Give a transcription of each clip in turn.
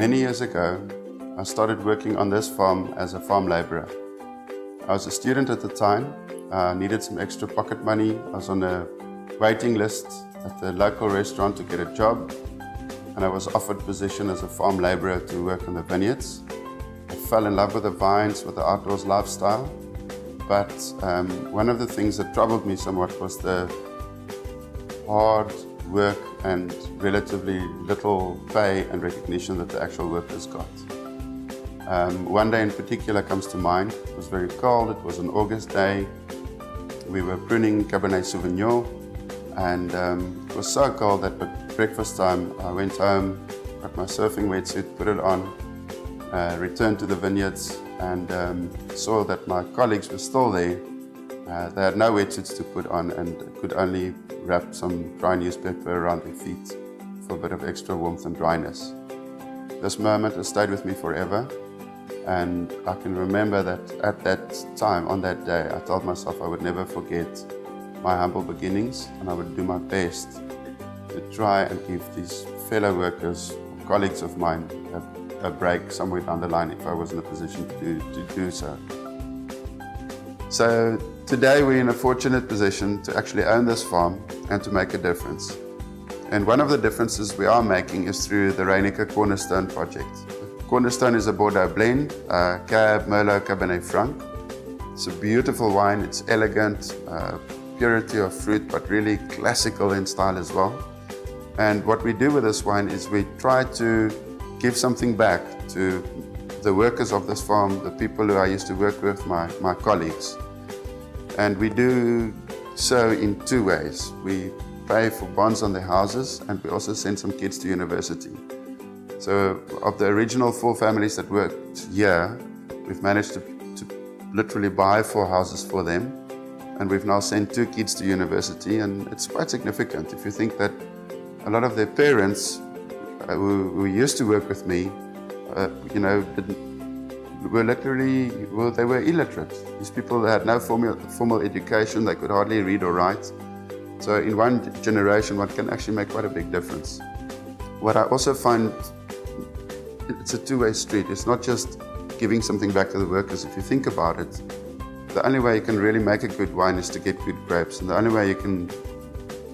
Many years ago, I started working on this farm as a farm laborer. I was a student at the time, needed some extra pocket money. I was on a waiting list at the local restaurant to get a job, and I was offered position as a farm laborer to work in the vineyards. I fell in love with the vines, with the outdoors lifestyle, but one of the things that troubled me somewhat was the hard work and relatively little pay and recognition that the actual workers got. One day in particular comes to mind. It was very cold, it was an August day. We were pruning Cabernet Sauvignon, and it was so cold that at breakfast time I went home, got my surfing wetsuit, put it on, returned to the vineyards, and saw that my colleagues were still there. They had no wetsuits to put on and could only wrap some dry newspaper around their feet for a bit of extra warmth and dryness. This moment has stayed with me forever, and I can remember that at that time, on that day, I told myself I would never forget my humble beginnings, and I would do my best to try and give these fellow workers, colleagues of mine, a break somewhere down the line if I was in a position to do so. So today we're in a fortunate position to actually own this farm and to make a difference. And one of the differences we are making is through the Reyneke Cornerstone project. Cornerstone is a Bordeaux blend, Cab, Merlot, Cabernet Franc. It's a beautiful wine, it's elegant, purity of fruit, but really classical in style as well. And what we do with this wine is we try to give something back to the workers of this farm, the people who I used to work with, my colleagues. And we do so in two ways. We pay for bonds on their houses, and we also send some kids to university. So of the original 4 families that worked here, we've managed to literally buy 4 houses for them, and we've now sent 2 kids to university, and it's quite significant if you think that a lot of their parents who used to work with me, they were illiterate. These people had no formal education, they could hardly read or write. So in one generation, one can actually make quite a big difference. What I also find, it's a two-way street. It's not just giving something back to the workers. If you think about it, the only way you can really make a good wine is to get good grapes. And the only way you can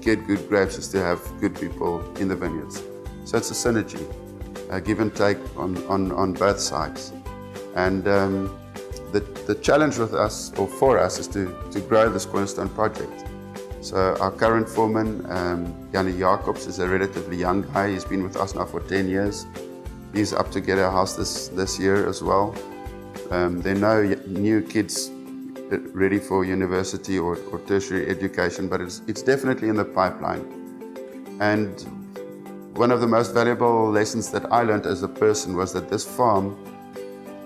get good grapes is to have good people in the vineyards. So it's a synergy, a give and take on both sides. And the challenge with us, or for us, is to grow this Cornerstone project. So our current foreman, Jannie Jacobs, is a relatively young guy. He's been with us now for 10 years. He's up to get a house this year as well. There are no new kids ready for university or tertiary education, but it's definitely in the pipeline. And one of the most valuable lessons that I learned as a person was that this farm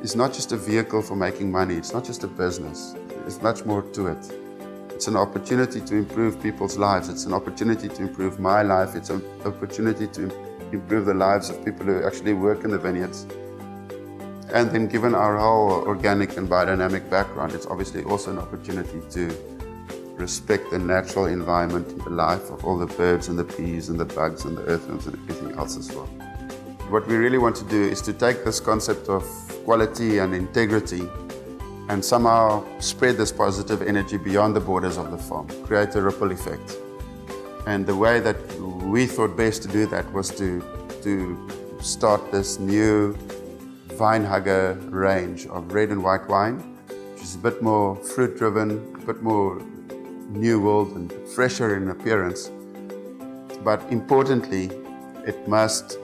is not just a vehicle for making money. It's not just a business. There's much more to it. It's an opportunity to improve people's lives. It's an opportunity to improve my life. It's an opportunity to improve the lives of people who actually work in the vineyards. And then given our whole organic and biodynamic background, it's obviously also an opportunity to respect the natural environment and the life of all the birds and the bees and the bugs and the earthworms and everything else as well. What we really want to do is to take this concept of quality and integrity and somehow spread this positive energy beyond the borders of the farm, create a ripple effect. And the way that we thought best to do that was to start this new Vine Hugger range of red and white wine, which is a bit more fruit-driven, a bit more New World and fresher in appearance. But importantly, it must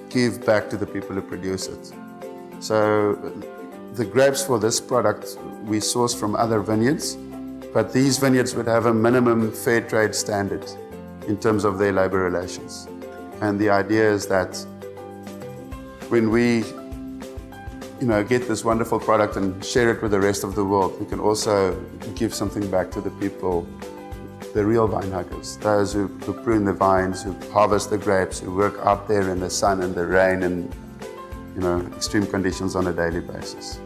give back to the people who produce it. So the grapes for this product we source from other vineyards, but these vineyards would have a minimum fair trade standard in terms of their labor relations. And the idea is that when we get this wonderful product and share it with the rest of the world, we can also give something back to the people, the real vine huggers, those who prune the vines, who harvest the grapes, who work out there in the sun and the rain and extreme conditions on a daily basis.